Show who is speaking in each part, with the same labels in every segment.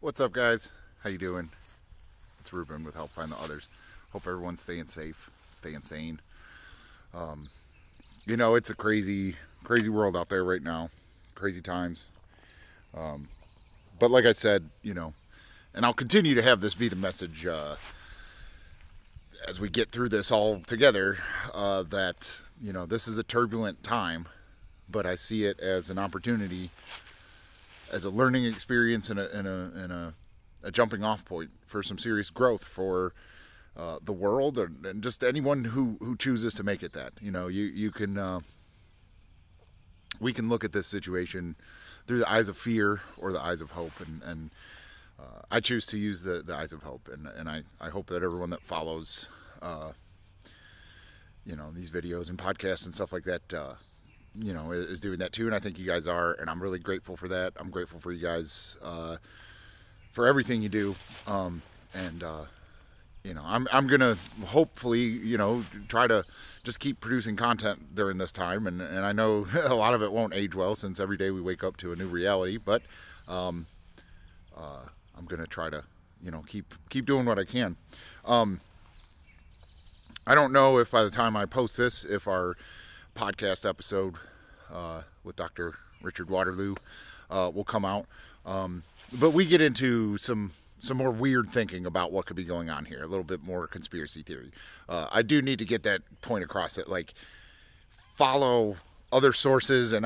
Speaker 1: What's up, guys? How you doing? It's Ruben with Help Find the Others. Hope everyone's staying safe, staying sane. It's a crazy world out there right now. Crazy times. But like I said, and I'll continue to have this be the message as we get through this all together, that, this is a turbulent time, but I see it as an opportunity, as a learning experience and a jumping off point for some serious growth for the world and just anyone who chooses to make it that. We can look at this situation through the eyes of fear or the eyes of hope, and I choose to use the eyes of hope, and I hope that everyone that follows these videos and podcasts and stuff like that is doing that too, and I think you guys are, and I'm really grateful for that. I'm grateful for you guys for everything you do, I'm gonna hopefully try to just keep producing content during this time, and I know a lot of it won't age well since every day we wake up to a new reality, but I'm gonna try to keep doing what I can. I don't know if by the time I post this, if our podcast episode with Dr. Richard Waterloo will come out, but we get into some more weird thinking about what could be going on here, a little bit more conspiracy theory. I do need to get that point across, that follow other sources, and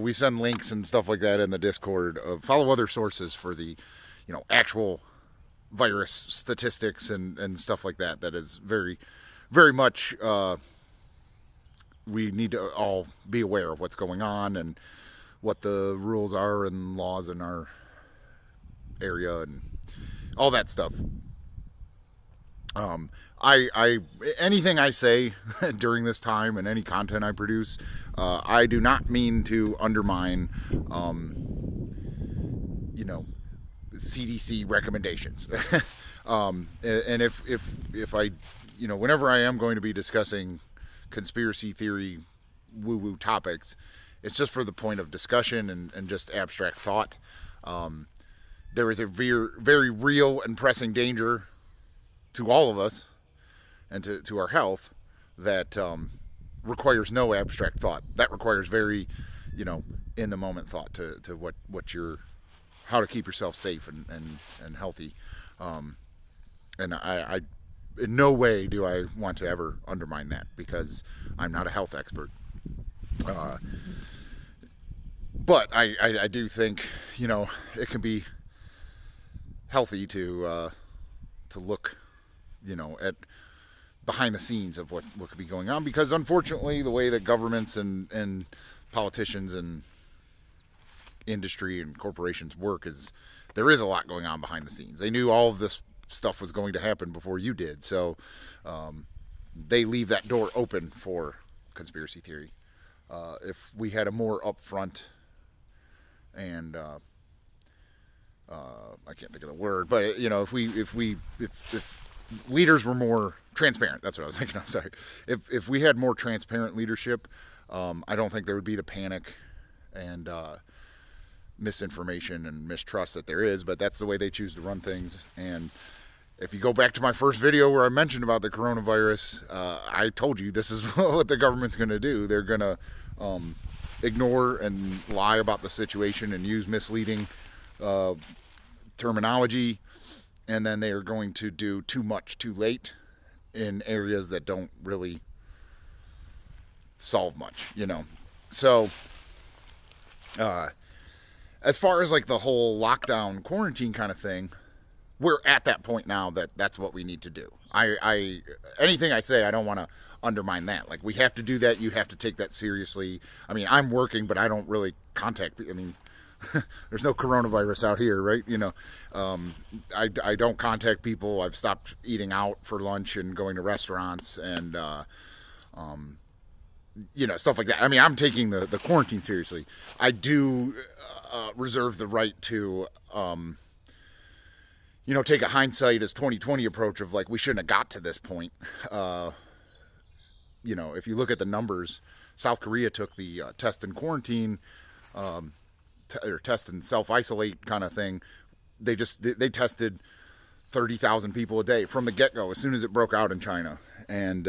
Speaker 1: we send links and stuff like that in the Discord. Follow other sources for the actual virus statistics and stuff like that. That is very, very much we need to all be aware of what's going on and what the rules are and laws in our area and all that stuff. Anything I say during this time and any content I produce, I do not mean to undermine, CDC recommendations. And if I, whenever I am going to be discussing conspiracy theory woo-woo topics, it's just for the point of discussion and just abstract thought. There is a very real and pressing danger to all of us and to our health that requires no abstract thought. That requires very, in the moment thought to how to keep yourself safe and healthy. And I in no way do I want to ever undermine that, because I'm not a health expert. But I do think, it can be healthy to look, at behind the scenes of what could be going on, because unfortunately the way that governments and politicians and industry and corporations work is there is a lot going on behind the scenes. They knew all of this stuff was going to happen before you did, so they leave that door open for conspiracy theory. If we had a more upfront and I can't think of the word, but if leaders were more transparent, that's what I was thinking. I'm sorry. If we had more transparent leadership, I don't think there would be the panic and misinformation and mistrust that there is, but that's the way they choose to run things. And if you go back to my first video where I mentioned about the coronavirus, I told you this is what the government's going to do. They're going to ignore and lie about the situation and use misleading terminology, and then they are going to do too much too late in areas that don't really solve much, So as far as the whole lockdown quarantine kind of thing, we're at that point now that's what we need to do. Anything I say, I don't want to undermine that. We have to do that. You have to take that seriously. I mean, I'm working, but I don't really contact people. I mean, there's no coronavirus out here, right? I don't contact people. I've stopped eating out for lunch and going to restaurants and, stuff like that. I mean, I'm taking the quarantine seriously. I do reserve the right to, take a hindsight as 2020 approach of we shouldn't have got to this point. If you look at the numbers, South Korea took the test and quarantine, or test and self-isolate kind of thing they tested 30,000 people a day from the get-go as soon as it broke out in China. And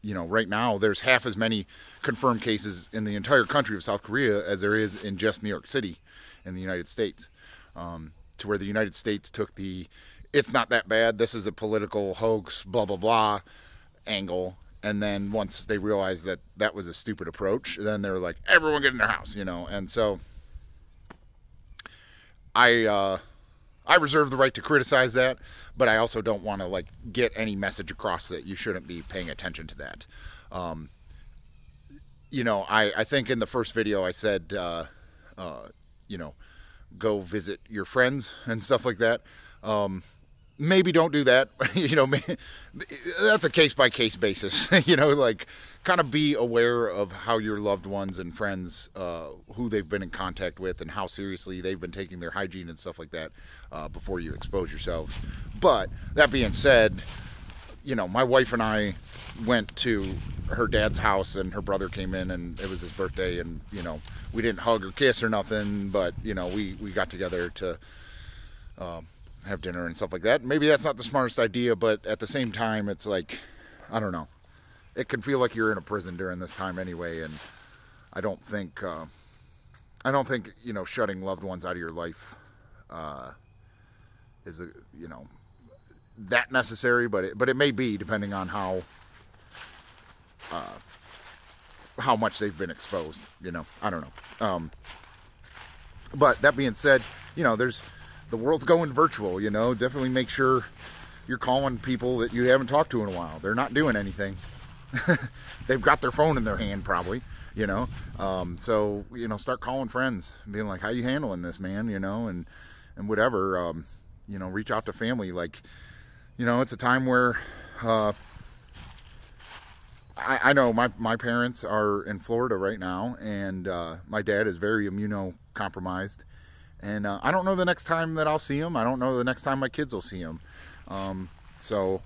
Speaker 1: you know, right now there's half as many confirmed cases in the entire country of South Korea as there is in just New York City in the United States. To where the United States took the "it's not that bad, this is a political hoax, blah blah blah" angle, and then once they realized that that was a stupid approach, then they're like, everyone get in their house, you know. And so I reserve the right to criticize that, but I also don't want to like get any message across that you shouldn't be paying attention to that. You know, I think in the first video I said, you know, go visit your friends and stuff like that. Maybe don't do that. You know, that's a case-by-case basis. You know, like, kind of be aware of how your loved ones and friends, who they've been in contact with and how seriously they've been taking their hygiene and stuff like that before you expose yourselves. But that being said, you know, my wife and I went to her dad's house, and her brother came in, and it was his birthday, and, you know, we didn't hug or kiss or nothing, but, you know, we got together to have dinner and stuff like that. Maybe that's not the smartest idea, but at the same time, it's like, I don't know. It can feel like you're in a prison during this time anyway, and I don't think, you know, shutting loved ones out of your life is, you know, that necessary, but it may be, depending on how much they've been exposed, you know. I don't know. But that being said, you know, the world's going virtual, you know. Definitely make sure you're calling people that you haven't talked to in a while. They're not doing anything. They've got their phone in their hand, probably, you know. So, you know, start calling friends, being like, how you handling this, man, you know, and whatever. You know, reach out to family. Like, you know, it's a time where I know my parents are in Florida right now, and my dad is very immunocompromised, and I don't know the next time that I'll see him. I don't know the next time my kids will see him. So,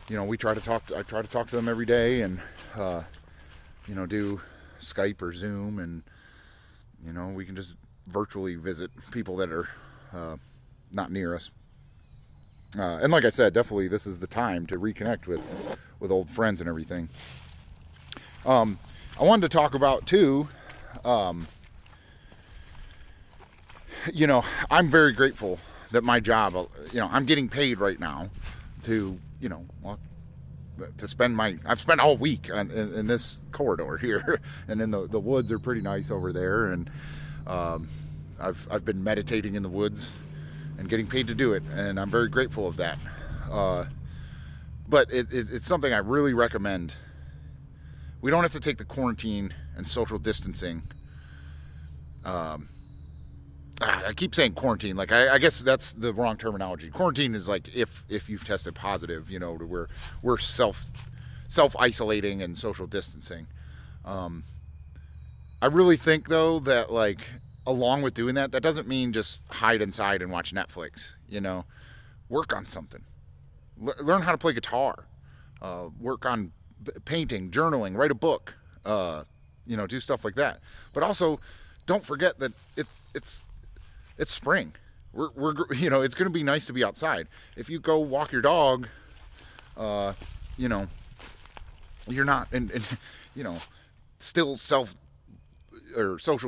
Speaker 1: you know, I try to talk to them every day, and you know, do Skype or Zoom, and, you know, we can just virtually visit people that are not near us. And like I said, definitely this is the time to reconnect with old friends and everything. I wanted to talk about too, you know, I'm very grateful that my job, you know, I'm getting paid right now to, you know, to spend I've spent all week in this corridor here, and then the woods are pretty nice over there, and I've been meditating in the woods and getting paid to do it, and I'm very grateful of that. But it's something I really recommend. We don't have to take the quarantine and social distancing. I keep saying quarantine, like I guess that's the wrong terminology. Quarantine is like if you've tested positive, you know, to where we're self-isolating and social distancing. I really think though that, like, along with doing that, that doesn't mean just hide inside and watch Netflix, you know. Work on something. Learn how to play guitar. Work on painting, journaling, write a book, you know, do stuff like that. But also, don't forget that it's spring. We're you know, it's going to be nice to be outside. If you go walk your dog, you know, you're not, and you know, still social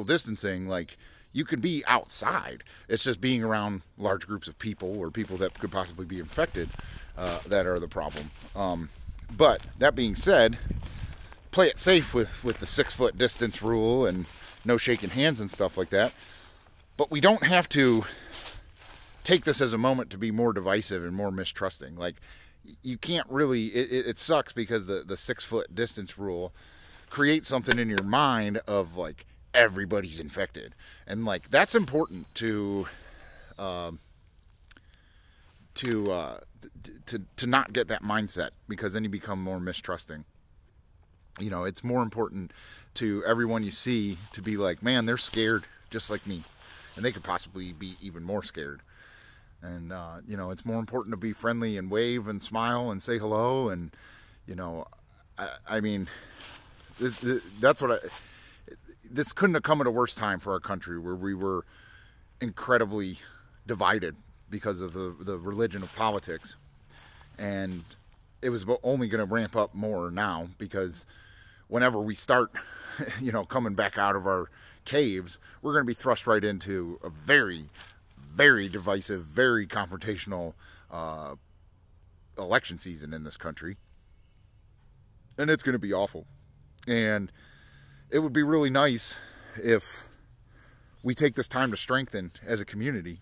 Speaker 1: distancing. Like, you could be outside. It's just being around large groups of people, or people that could possibly be infected, that are the problem. But that being said, play it safe with the 6-foot distance rule and no shaking hands and stuff like that. But we don't have to take this as a moment to be more divisive and more mistrusting. Like, you can't really, it sucks because the 6-foot distance rule creates something in your mind of like, everybody's infected. And like, that's important to not get that mindset, because then you become more mistrusting. You know, it's more important to everyone you see to be like, man, they're scared just like me, and they could possibly be even more scared. And you know, it's more important to be friendly and wave and smile and say hello. And, you know, I mean, that's what this couldn't have come at a worse time for our country, where we were incredibly divided because of the religion of politics. And it was only going to ramp up more now, because whenever we start, coming back out of our caves, we're going to be thrust right into a very, very divisive, very confrontational election season in this country. And it's going to be awful. And it would be really nice if we take this time to strengthen as a community,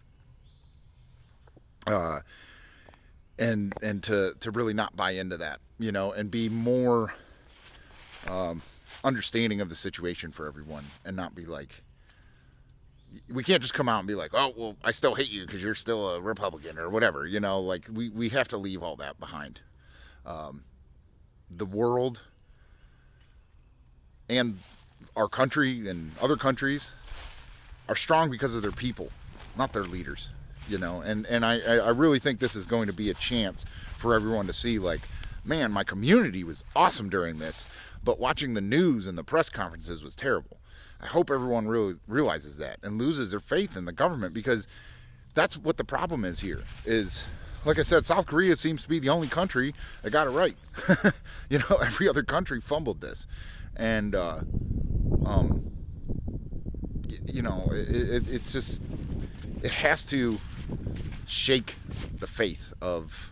Speaker 1: and to really not buy into that, and be more understanding of the situation for everyone, and not be like, we can't just come out and be like, oh, well, I still hate you because you're still a Republican or whatever, like we have to leave all that behind. The world and our country and other countries are strong because of their people, not their leaders, and I really think this is going to be a chance for everyone to see, like, man, my community was awesome during this, but watching the news and the press conferences was terrible. I hope everyone really realizes that and loses their faith in the government, because that's what the problem is here. Is, like I said, South Korea seems to be the only country that got it right. Every other country fumbled this. And, it's just, it has to shake the faith of,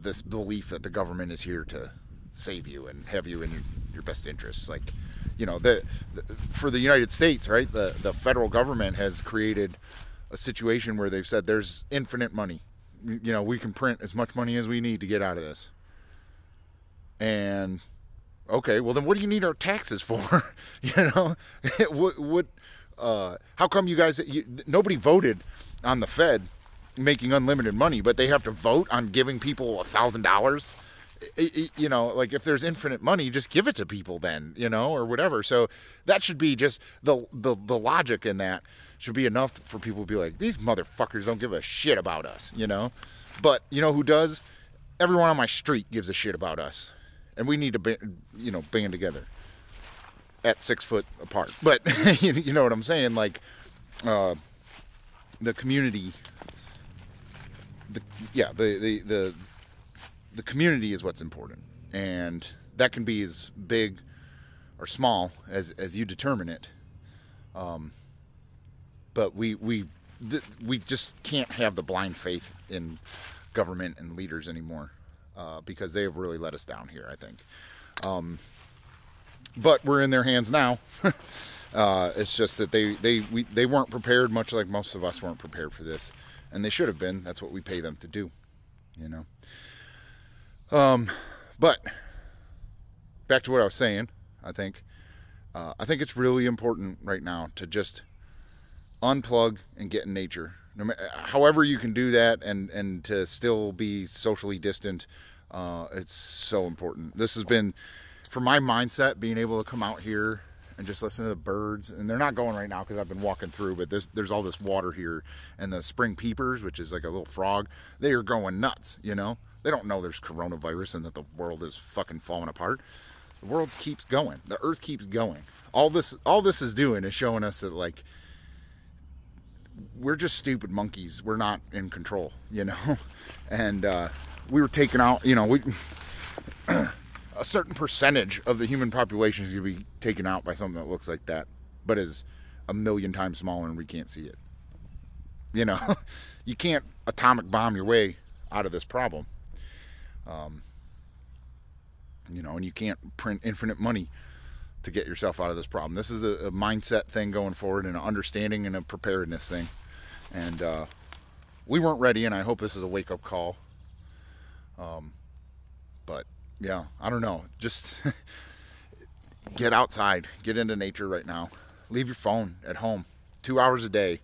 Speaker 1: this belief that the government is here to save you and have you in your best interests. Like, for the United States, right, the federal government has created a situation where they've said there's infinite money. We can print as much money as we need to get out of this. And okay, well then what do you need our taxes for? How come you guys, nobody voted on the Fed making unlimited money, but they have to vote on giving people $1,000? Like, if there's infinite money, just give it to people then, or whatever. So that should be just the logic in that should be enough for people to be like, these motherfuckers don't give a shit about us, But who does? Everyone on my street gives a shit about us. And we need to, band together at 6 foot apart. But you know what I'm saying? Like, the community, the community is what's important, and that can be as big or small as you determine it. But we just can't have the blind faith in government and leaders anymore. Because they have really let us down here, I think. But we're in their hands now. It's just that they weren't prepared, much like most of us weren't prepared for this, and they should have been. That's what we pay them to do, But back to what I was saying, I think it's really important right now to just unplug and get in nature. However you can do that and to still be socially distant, it's so important. This has been, for my mindset, being able to come out here and just listen to the birds. And they're not going right now because I've been walking through, but there's all this water here. And the spring peepers, which is like a little frog, they are going nuts, They don't know there's coronavirus and that the world is fucking falling apart. The world keeps going. The earth keeps going. All this is doing is showing us that, like, we're just stupid monkeys. We're not in control, and we were taken out, a certain percentage of the human population is going to be taken out by something that looks like that, but is a million times smaller and we can't see it. You can't atomic bomb your way out of this problem. And you can't print infinite money to get yourself out of this problem. This is a mindset thing going forward, and an understanding and a preparedness thing. And we weren't ready, and I hope this is a wake-up call. But yeah, I don't know. Just get outside, get into nature right now. Leave your phone at home 2 hours a day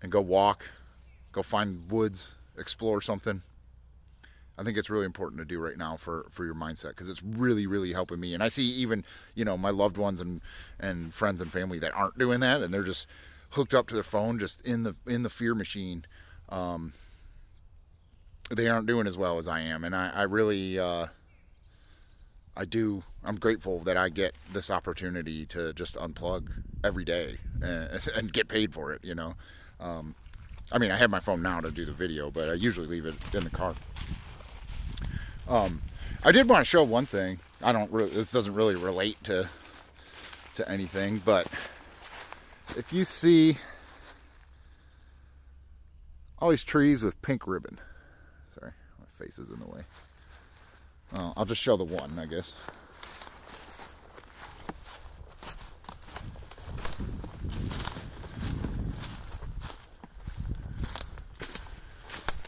Speaker 1: and go walk, go find woods, explore something. I think it's really important to do right now for your mindset, because it's really, really helping me. And I see even, my loved ones and friends and family that aren't doing that, and they're just hooked up to their phone, just in the fear machine. They aren't doing as well as I am. And I really, I'm grateful that I get this opportunity to just unplug every day and get paid for it, you know. I mean, I have my phone now to do the video, but I usually leave it in the car. I did want to show one thing. This doesn't really relate to anything, but if you see all these trees with pink ribbon, sorry, my face is in the way. I'll just show the one, I guess.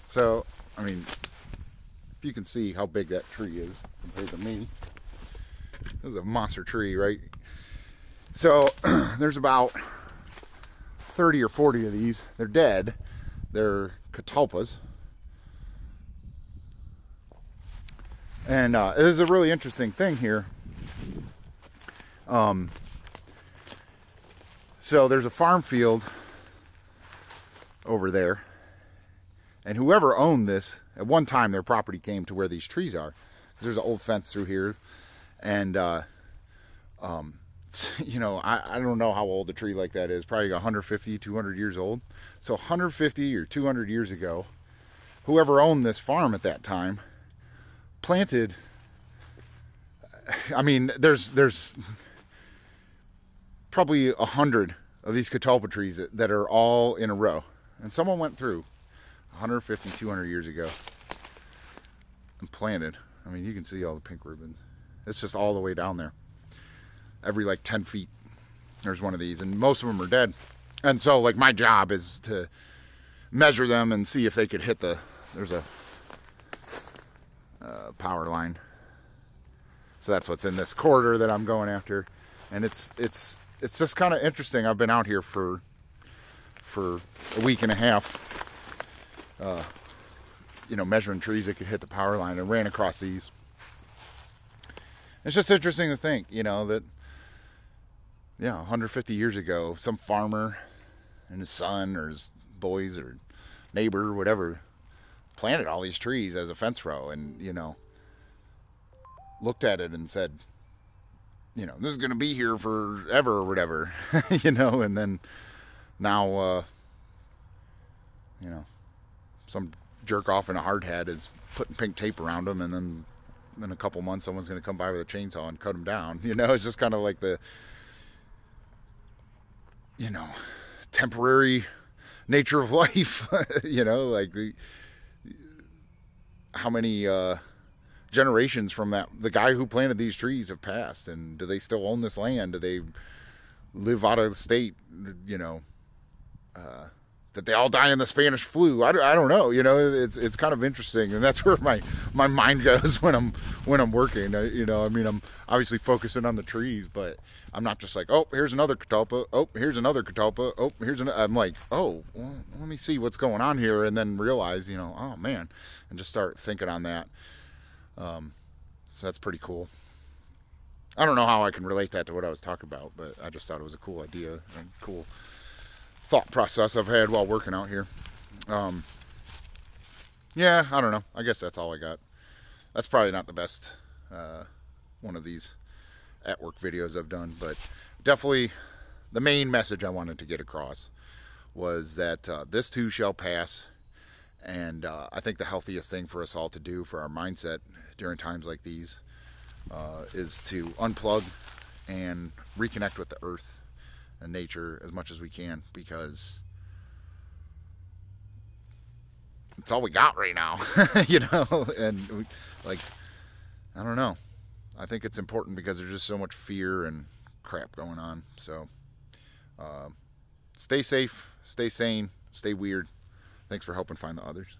Speaker 1: So, I mean, if you can see how big that tree is compared to me, this is a monster tree, right? So, there's about 30 or 40 of these. They're dead. They're catalpas. And it is a really interesting thing here. So there's a farm field over there. And whoever owned this, at one time their property came to where these trees are. There's an old fence through here. And, you know, I don't know how old a tree like that is. Probably 150, 200 years old. So 150 or 200 years ago, whoever owned this farm at that time planted, I mean, there's probably 100 of these catalpa trees that are all in a row. And someone went through 150, 200 years ago and planted. I mean, you can see all the pink ribbons. It's just all the way down there. Every like 10 feet, there's one of these, and most of them are dead. And so, like, my job is to measure them and see if they could hit there's a power line. So that's what's in this corridor that I'm going after. And it's just kind of interesting. I've been out here for a week and a half, you know, measuring trees that could hit the power line, and ran across these. It's just interesting to think, you know, that, yeah, 150 years ago, some farmer and his son or his boys or neighbor or whatever planted all these trees as a fence row, and, you know, looked at it and said, you know, this is going to be here forever or whatever, you know, and then now, you know, some jerk off in a hard hat is putting pink tape around them, and then in a couple months someone's going to come by with a chainsaw and cut them down. You know, it's just kind of like the, you know, temporary nature of life. You know, like how many generations from the guy who planted these trees have passed, and do they still own this land? Do they live out of the state? You know, that they all die in the Spanish flu? I don't know. You know, it's kind of interesting, and that's where my mind goes when I'm working. You know, I mean, I'm obviously focusing on the trees, but I'm not just like, oh, here's another catalpa. Oh, here's another catalpa. Oh, here's another. I'm like, oh, well, let me see what's going on here, and then realize, you know, oh man, and just start thinking on that. So that's pretty cool. I don't know how I can relate that to what I was talking about, but I just thought it was a cool idea and cool thought process I've had while working out here. Yeah, I don't know. I guess that's all I got. That's probably not the best one of these at work videos I've done, but definitely the main message I wanted to get across was that this too shall pass. And I think the healthiest thing for us all to do for our mindset during times like these is to unplug and reconnect with the earth and nature as much as we can, because it's all we got right now. You know, and like, I don't know. I think it's important because there's just so much fear and crap going on. So stay safe, stay sane, stay weird. Thanks for helping find the others.